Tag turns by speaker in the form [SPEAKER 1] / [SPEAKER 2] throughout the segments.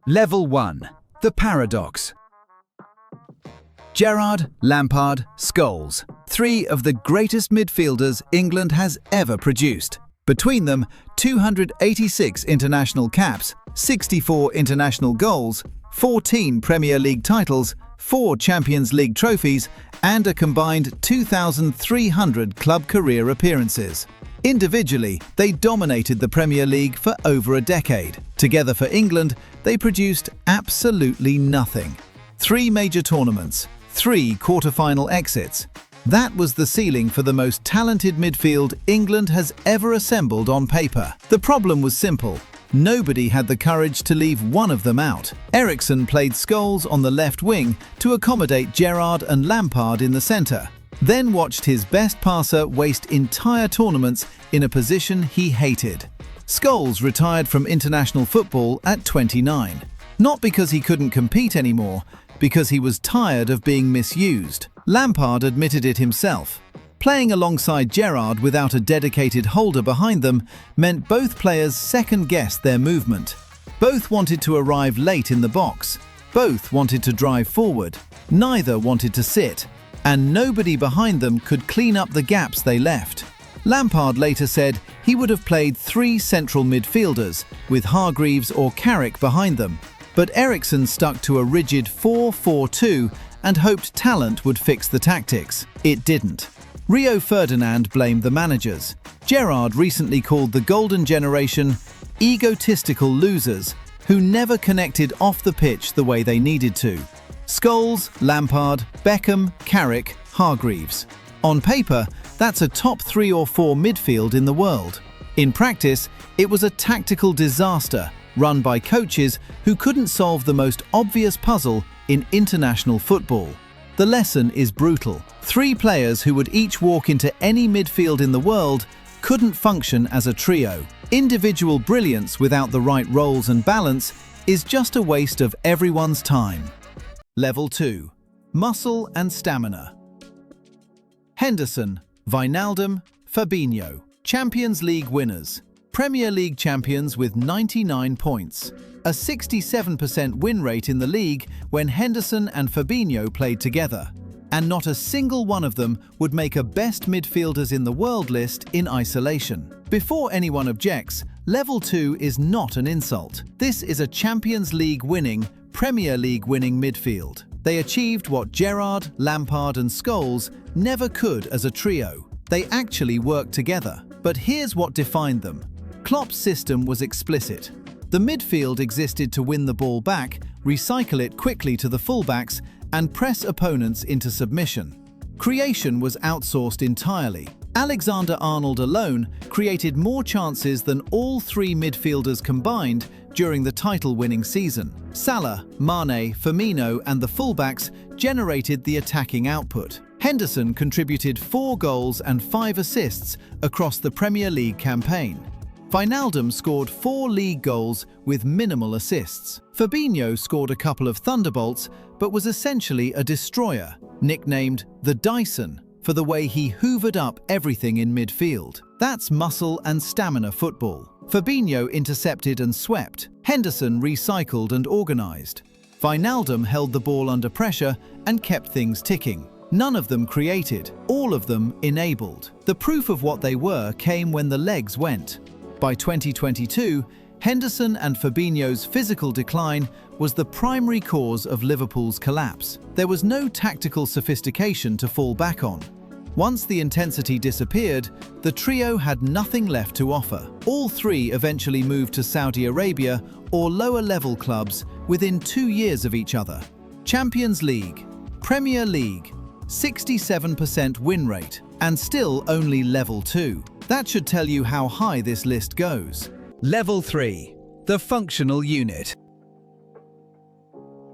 [SPEAKER 1] Level 1. The Paradox. Gerrard, Lampard, Scholes. Three of the greatest midfielders England has ever produced. Between them, 286 international caps, 64 international goals, 14 Premier League titles, 4 Champions League trophies, and a combined 2,300 club career appearances. Individually, they dominated the Premier League for over a decade. Together for England, they produced absolutely nothing. 3 major tournaments, 3 quarter-final exits. That was the ceiling for the most talented midfield England has ever assembled on paper. The problem was simple. Nobody had the courage to leave one of them out. Eriksson played Scholes on the left wing to accommodate Gerrard and Lampard in the centre, then watched his best passer waste entire tournaments in a position he hated. Scholes retired from international football at 29. Not because he couldn't compete anymore, because he was tired of being misused. Lampard admitted it himself. Playing alongside Gerrard without a dedicated holder behind them meant both players second-guessed their movement. Both wanted to arrive late in the box. Both wanted to drive forward. Neither wanted to sit. And nobody behind them could clean up the gaps they left. Lampard later said he would have played 3 central midfielders, with Hargreaves or Carrick behind them. But Eriksson stuck to a rigid 4-4-2 and hoped talent would fix the tactics. It didn't. Rio Ferdinand blamed the managers. Gerrard recently called the golden generation egotistical losers who never connected off the pitch the way they needed to. Scholes, Lampard, Beckham, Carrick, Hargreaves. On paper, that's a top 3 or 4 midfield in the world. In practice, it was a tactical disaster run by coaches who couldn't solve the most obvious puzzle in international football. The lesson is brutal. 3 players who would each walk into any midfield in the world couldn't function as a trio. Individual brilliance without the right roles and balance is just a waste of everyone's time. Level 2. Muscle and stamina. Henderson, Wijnaldum, Fabinho. Champions League winners. Premier League champions with 99 points. A 67% win rate in the league when Henderson and Fabinho played together. And not a single one of them would make a best midfielders in the world list in isolation. Before anyone objects, Level 2 is not an insult. This is a Champions League winning, Premier League winning midfield. They achieved what Gerrard, Lampard and Scholes never could as a trio. They actually worked together. But here's what defined them. Klopp's system was explicit. The midfield existed to win the ball back, recycle it quickly to the fullbacks, and press opponents into submission. Creation was outsourced entirely. Alexander-Arnold alone created more chances than all 3 midfielders combined during the title-winning season. Salah, Mane, Firmino and the fullbacks generated the attacking output. Henderson contributed 4 goals and 5 assists across the Premier League campaign. Wijnaldum scored 4 league goals with minimal assists. Fabinho scored a couple of thunderbolts, but was essentially a destroyer, nicknamed the Dyson for the way he hoovered up everything in midfield. That's muscle and stamina football. Fabinho intercepted and swept. Henderson recycled and organised. Wijnaldum held the ball under pressure and kept things ticking. None of them created, all of them enabled. The proof of what they were came when the legs went. By 2022, Henderson and Fabinho's physical decline was the primary cause of Liverpool's collapse. There was no tactical sophistication to fall back on. Once the intensity disappeared, the trio had nothing left to offer. All 3 eventually moved to Saudi Arabia or lower-level clubs within 2 years of each other. Champions League, Premier League, 67% win rate, and still only Level 2. That should tell you how high this list goes. Level 3. The functional unit.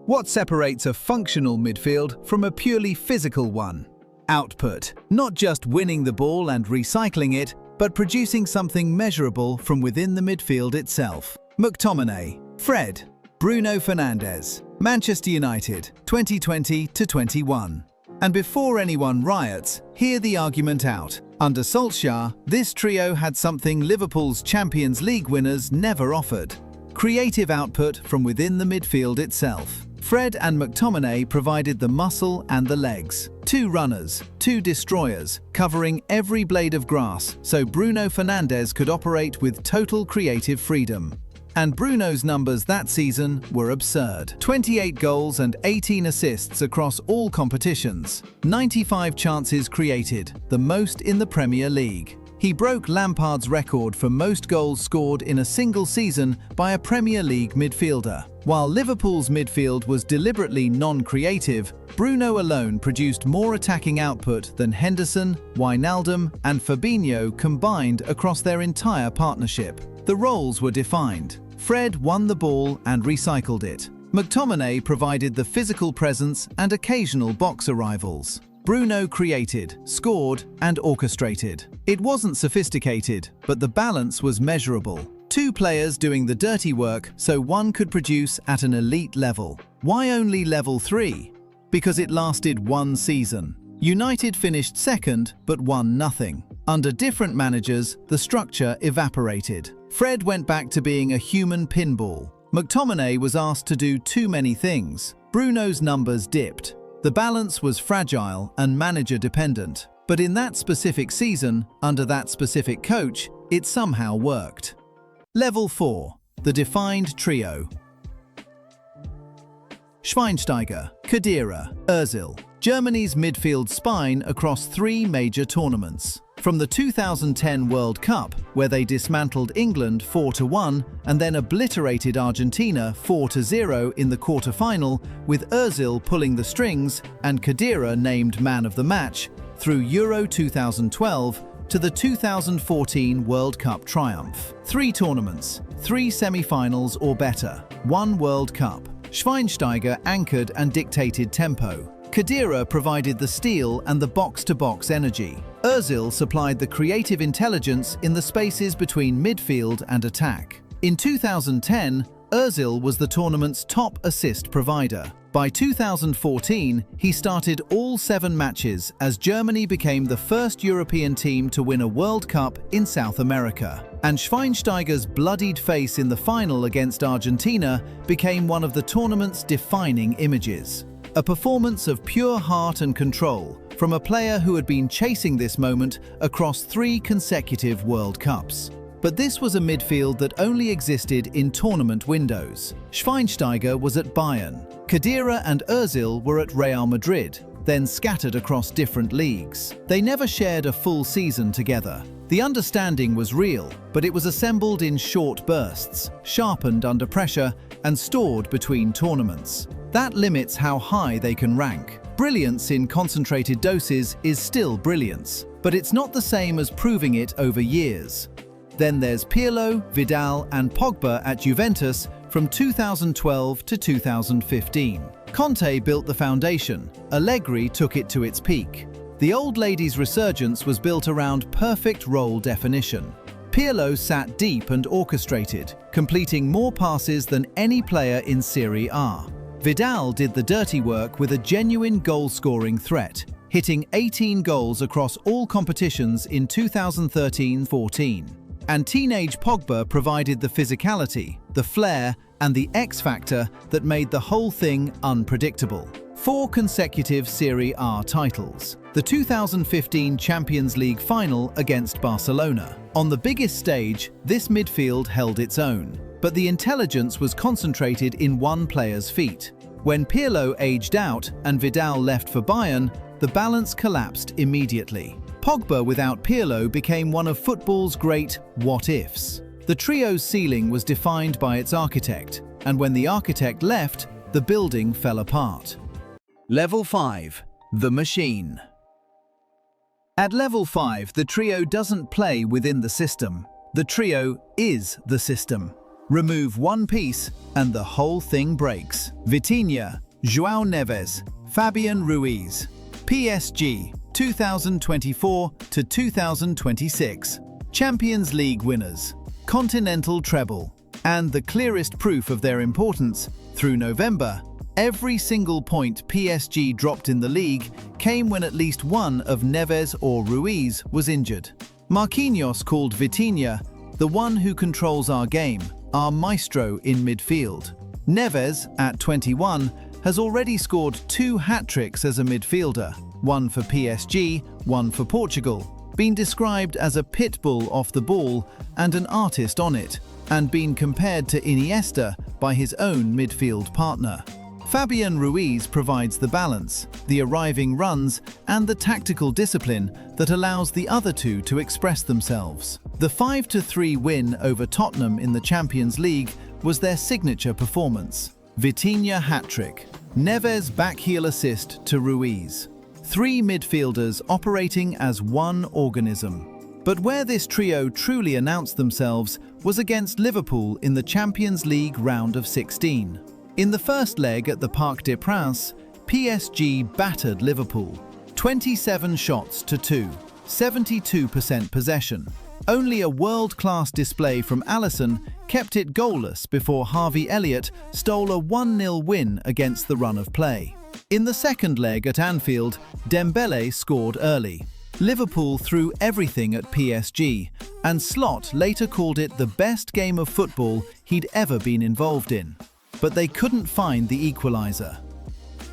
[SPEAKER 1] What separates a functional midfield from a purely physical one? Output. Not just winning the ball and recycling it, but producing something measurable from within the midfield itself. McTominay, Fred, Bruno Fernandes, Manchester United, 2020-21. And before anyone riots, hear the argument out. Under Solskjaer, this trio had something Liverpool's Champions League winners never offered. Creative output from within the midfield itself. Fred and McTominay provided the muscle and the legs. 2 runners, 2 destroyers, covering every blade of grass so Bruno Fernandes could operate with total creative freedom. And Bruno's numbers that season were absurd. 28 goals and 18 assists across all competitions. 95 chances created, the most in the Premier League. He broke Lampard's record for most goals scored in a single season by a Premier League midfielder. While Liverpool's midfield was deliberately non-creative, Bruno alone produced more attacking output than Henderson, Wijnaldum and Fabinho combined across their entire partnership. The roles were defined. Fred won the ball and recycled it. McTominay provided the physical presence and occasional box arrivals. Bruno created, scored and orchestrated. It wasn't sophisticated, but the balance was measurable. 2 players doing the dirty work so one could produce at an elite level. Why only level 3? Because it lasted 1 season. United finished second but won nothing. Under different managers, the structure evaporated. Fred went back to being a human pinball. McTominay was asked to do too many things. Bruno's numbers dipped. The balance was fragile and manager-dependent. But in that specific season, under that specific coach, it somehow worked. Level 4. The defined trio. Schweinsteiger, Khedira, Özil. Germany's midfield spine across 3 major tournaments. From the 2010 World Cup, where they dismantled England 4-1 and then obliterated Argentina 4-0 in the quarter-final, with Özil pulling the strings and Khedira named man of the match, through Euro 2012 to the 2014 World Cup triumph. 3 tournaments, 3 semi-finals or better, 1 World Cup. Schweinsteiger anchored and dictated tempo. Khedira provided the steel and the box-to-box energy. Özil supplied the creative intelligence in the spaces between midfield and attack. In 2010, Özil was the tournament's top assist provider. By 2014, he started all 7 matches as Germany became the first European team to win a World Cup in South America. And Schweinsteiger's bloodied face in the final against Argentina became one of the tournament's defining images. A performance of pure heart and control from a player who had been chasing this moment across 3 consecutive World Cups. But this was a midfield that only existed in tournament windows. Schweinsteiger was at Bayern. Khedira and Özil were at Real Madrid, then scattered across different leagues. They never shared a full season together. The understanding was real, but it was assembled in short bursts, sharpened under pressure, and stored between tournaments. That limits how high they can rank. Brilliance in concentrated doses is still brilliance, but it's not the same as proving it over years. Then there's Pirlo, Vidal and Pogba at Juventus from 2012 to 2015. Conte built the foundation, Allegri took it to its peak. The old lady's resurgence was built around perfect role definition. Pirlo sat deep and orchestrated, completing more passes than any player in Serie A. Vidal did the dirty work with a genuine goal-scoring threat, hitting 18 goals across all competitions in 2013-14. And teenage Pogba provided the physicality, the flair, and the X-factor that made the whole thing unpredictable. 4 consecutive Serie A titles. The 2015 Champions League final against Barcelona. On the biggest stage, this midfield held its own, but the intelligence was concentrated in one player's feet. When Pirlo aged out and Vidal left for Bayern, the balance collapsed immediately. Pogba without Pirlo became one of football's great what-ifs. The trio's ceiling was defined by its architect, and when the architect left, the building fell apart. Level 5. The Machine. At level 5, the trio doesn't play within the system. The trio is the system. Remove one piece and the whole thing breaks. Vitinha, João Neves, Fabian Ruiz. PSG 2024 to 2026. Champions League winners. Continental treble. And the clearest proof of their importance, through November, every single point PSG dropped in the league came when at least one of Neves or Ruiz was injured. Marquinhos called Vitinha the one who controls our game, our maestro in midfield. Neves, at 21, has already scored 2 hat-tricks as a midfielder, one for PSG, one for Portugal, been described as a pit bull off the ball and an artist on it, and been compared to Iniesta by his own midfield partner. Fabian Ruiz provides the balance, the arriving runs, and the tactical discipline that allows the other two to express themselves. The 5-3 win over Tottenham in the Champions League was their signature performance. Vitinha hat-trick, Neves backheel assist to Ruiz. 3 midfielders operating as one organism. But where this trio truly announced themselves was against Liverpool in the Champions League round of 16. In the first leg at the Parc des Princes, PSG battered Liverpool. 27 shots to 2, 72% possession. Only a world-class display from Alisson kept it goalless before Harvey Elliott stole a 1-0 win against the run of play. In the second leg at Anfield, Dembele scored early. Liverpool threw everything at PSG, and Slot later called it the best game of football he'd ever been involved in. But they couldn't find the equaliser.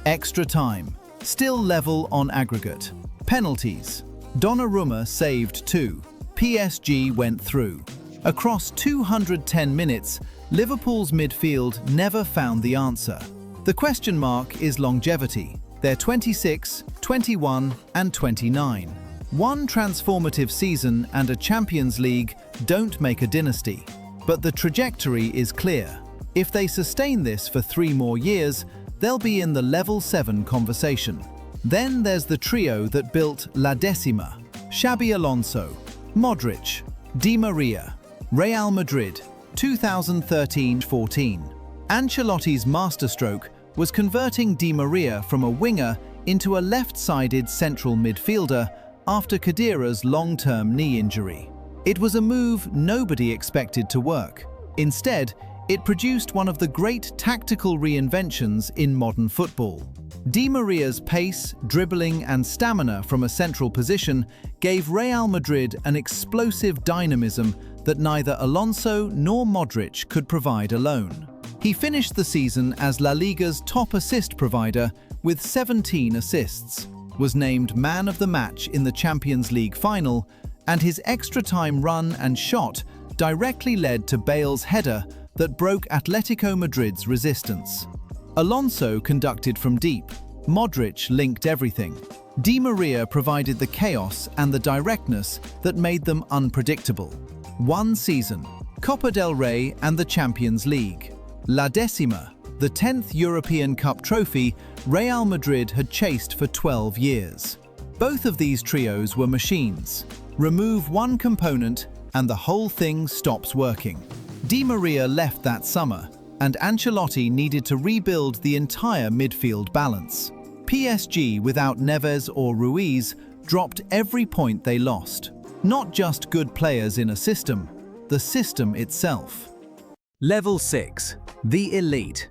[SPEAKER 1] Extra time, still level on aggregate. Penalties. Donnarumma saved 2. PSG went through. Across 210 minutes, Liverpool's midfield never found the answer. The question mark is longevity. They're 26, 21, and 29. One transformative season and a Champions League don't make a dynasty. But the trajectory is clear. If they sustain this for 3 more years, they'll be in the level 7 conversation. Then there's the trio that built La Decima: Xabi Alonso, Modric, Di Maria. Real Madrid, 2013-14. Ancelotti's masterstroke was converting Di Maria from a winger into a left-sided central midfielder after Khedira's long-term knee injury. It was a move nobody expected to work. Instead, it produced one of the great tactical reinventions in modern football. Di Maria's pace, dribbling, and stamina from a central position gave Real Madrid an explosive dynamism that neither Alonso nor Modric could provide alone. He finished the season as La Liga's top assist provider with 17 assists, was named man of the match in the Champions League final, and his extra-time run and shot directly led to Bale's header that broke Atletico Madrid's resistance. Alonso conducted from deep. Modric linked everything. Di Maria provided the chaos and the directness that made them unpredictable. One season, Copa del Rey and the Champions League. La Decima, the 10th European Cup trophy Real Madrid had chased for 12 years. Both of these trios were machines. Remove one component and the whole thing stops working. Di Maria left that summer, and Ancelotti needed to rebuild the entire midfield balance. PSG, without Neves or Ruiz, dropped every point they lost. Not just good players in a system, the system itself.
[SPEAKER 2] Level 6. The Elite.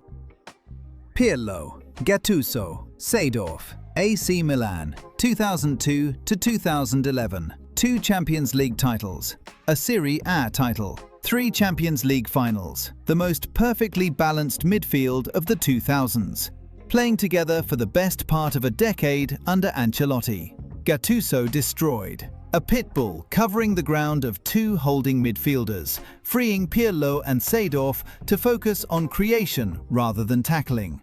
[SPEAKER 2] Pirlo, Gattuso, Seedorf, AC Milan, 2002 to 2011. 2 Champions League titles, a Serie A title, 3 Champions League finals, the most perfectly balanced midfield of the 2000s, playing together for the best part of a decade under Ancelotti. Gattuso destroyed. A pit bull covering the ground of 2 holding midfielders, freeing Pirlo and Seedorf to focus on creation rather than tackling.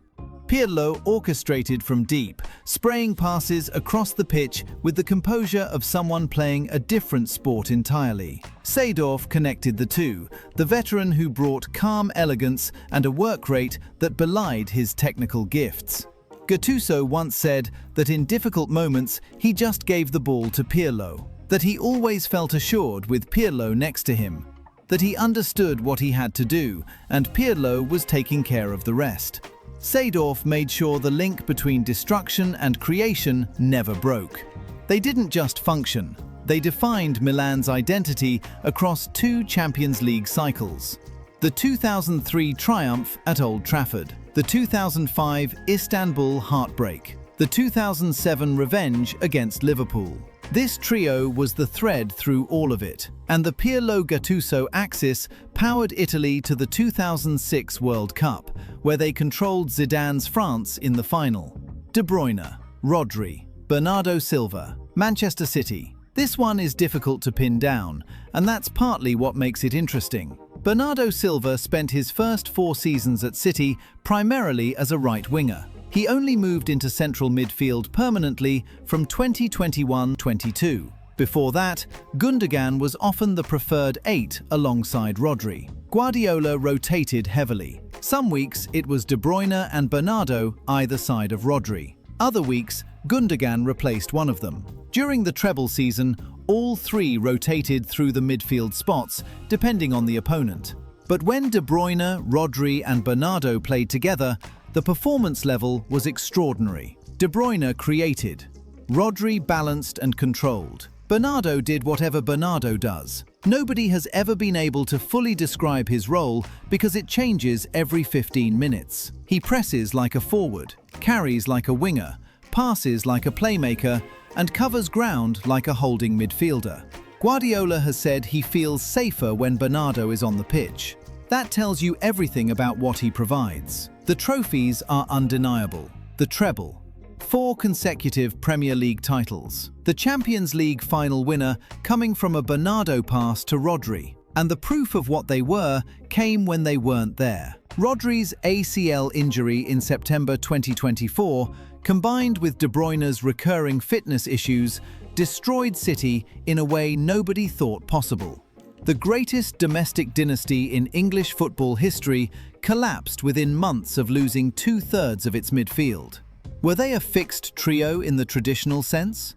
[SPEAKER 2] Pirlo orchestrated from deep, spraying passes across the pitch with the composure of someone playing a different sport entirely. Seedorf connected the two, the veteran who brought calm elegance and a work rate that belied his technical gifts. Gattuso once said that in difficult moments he just gave the ball to Pirlo, that he always felt assured with Pirlo next to him, that he understood what he had to do and Pirlo was taking care of the rest. Seedorf made sure the link between destruction and creation never broke. They didn't just function, they defined Milan's identity across 2 Champions League cycles. The 2003 triumph at Old Trafford, the 2005 Istanbul heartbreak, the 2007 revenge against Liverpool.
[SPEAKER 1] This trio was the thread through all of it, and the Pirlo-Gattuso axis powered Italy to the 2006 World Cup, where they controlled Zidane's France in the final. De Bruyne, Rodri, Bernardo Silva, Manchester City. This one is difficult to pin down, and that's partly what makes it interesting. Bernardo Silva spent his first 4 seasons at City primarily as a right winger. He only moved into central midfield permanently from 2021-22. Before that, Gundogan was often the preferred 8 alongside Rodri. Guardiola rotated heavily. Some weeks it was De Bruyne and Bernardo either side of Rodri. Other weeks, Gundogan replaced one of them. During the treble season, all 3 rotated through the midfield spots, depending on the opponent. But when De Bruyne, Rodri and Bernardo played together, the performance level was extraordinary. De Bruyne created. Rodri balanced and controlled. Bernardo did whatever Bernardo does. Nobody has ever been able to fully describe his role because it changes every 15 minutes. He presses like a forward, carries like a winger, passes like a playmaker, and covers ground like a holding midfielder. Guardiola has said he feels safer when Bernardo is on the pitch. That tells you everything about what he provides. The trophies are undeniable. The treble. 4 consecutive Premier League titles. The Champions League final winner coming from a Bernardo pass to Rodri. And the proof of what they were came when they weren't there. Rodri's ACL injury in September 2024, combined with De Bruyne's recurring fitness issues, destroyed City in a way nobody thought possible. The greatest domestic dynasty in English football history collapsed within months of losing 2/3 of its midfield. Were they a fixed trio in the traditional sense?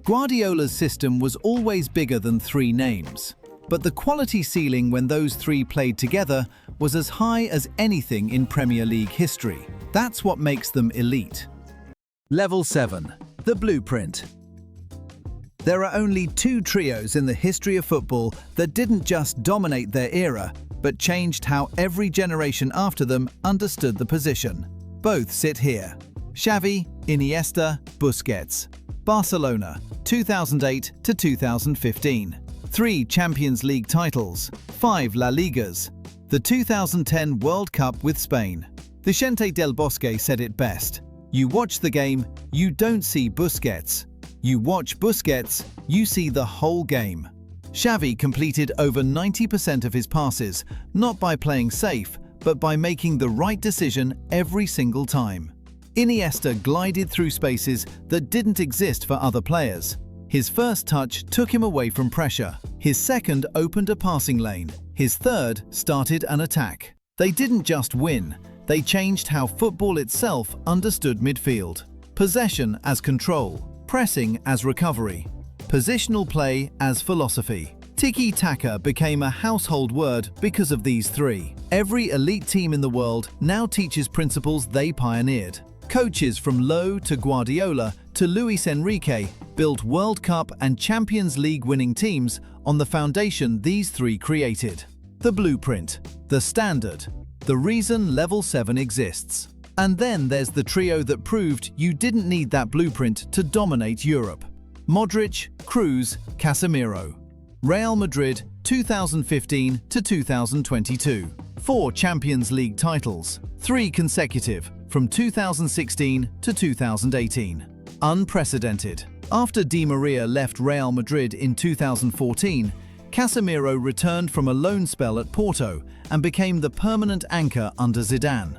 [SPEAKER 1] Guardiola's system was always bigger than 3 names, but the quality ceiling when those 3 played together was as high as anything in Premier League history. That's what makes them elite.
[SPEAKER 2] Level 7. The Blueprint. There are only 2 trios in the history of football that didn't just dominate their era, but changed how every generation after them understood the position. Both sit here. Xavi, Iniesta, Busquets. Barcelona, 2008 to 2015. 3 Champions League titles, 5 La Ligas. The 2010 World Cup with Spain. Vicente del Bosque said it best. You watch the game, you don't see Busquets. You watch Busquets, you see the whole game. Xavi completed over 90% of his passes, not by playing safe, but by making the right decision every single time. Iniesta glided through spaces that didn't exist for other players. His first touch took him away from pressure. His second opened a passing lane. His third started an attack. They didn't just win, they changed how football itself understood midfield. Possession as control. Pressing as recovery, positional play as philosophy. Tiki-taka became a household word because of these 3. Every elite team in the world now teaches principles they pioneered. Coaches from Lowe to Guardiola to Luis Enrique built World Cup and Champions League winning teams on the foundation these 3 created. The blueprint, the standard, the reason Level 7 exists. And then there's the trio that proved you didn't need that blueprint to dominate Europe. Modric, Kroos, Casemiro. Real Madrid, 2015 to 2022. 4 Champions League titles, 3 consecutive, from 2016 to 2018. Unprecedented. After Di Maria left Real Madrid in 2014, Casemiro returned from a loan spell at Porto and became the permanent anchor under Zidane.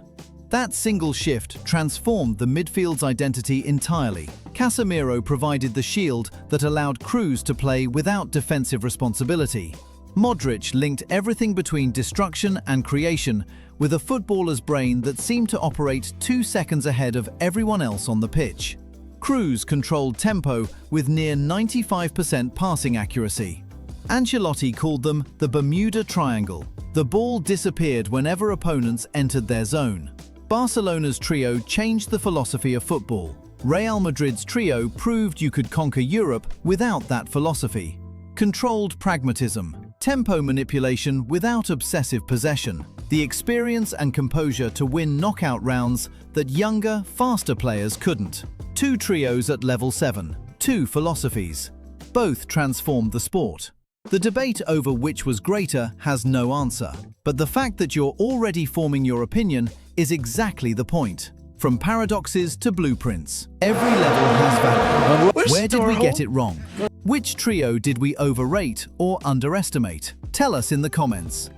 [SPEAKER 2] That single shift transformed the midfield's identity entirely. Casemiro provided the shield that allowed Kroos to play without defensive responsibility. Modric linked everything between destruction and creation with a footballer's brain that seemed to operate 2 seconds ahead of everyone else on the pitch. Kroos controlled tempo with near 95% passing accuracy. Ancelotti called them the Bermuda Triangle. The ball disappeared whenever opponents entered their zone. Barcelona's trio changed the philosophy of football. Real Madrid's trio proved you could conquer Europe without that philosophy. Controlled pragmatism, tempo manipulation without obsessive possession, the experience and composure to win knockout rounds that younger, faster players couldn't. 2 trios at level 7,
[SPEAKER 1] two philosophies. Both transformed the sport. The debate over which was greater has no answer, but the fact that you're already forming your opinion is exactly the point. From paradoxes to blueprints, every level has value. Where did we get it wrong? Which trio did we overrate or underestimate? Tell us in the comments.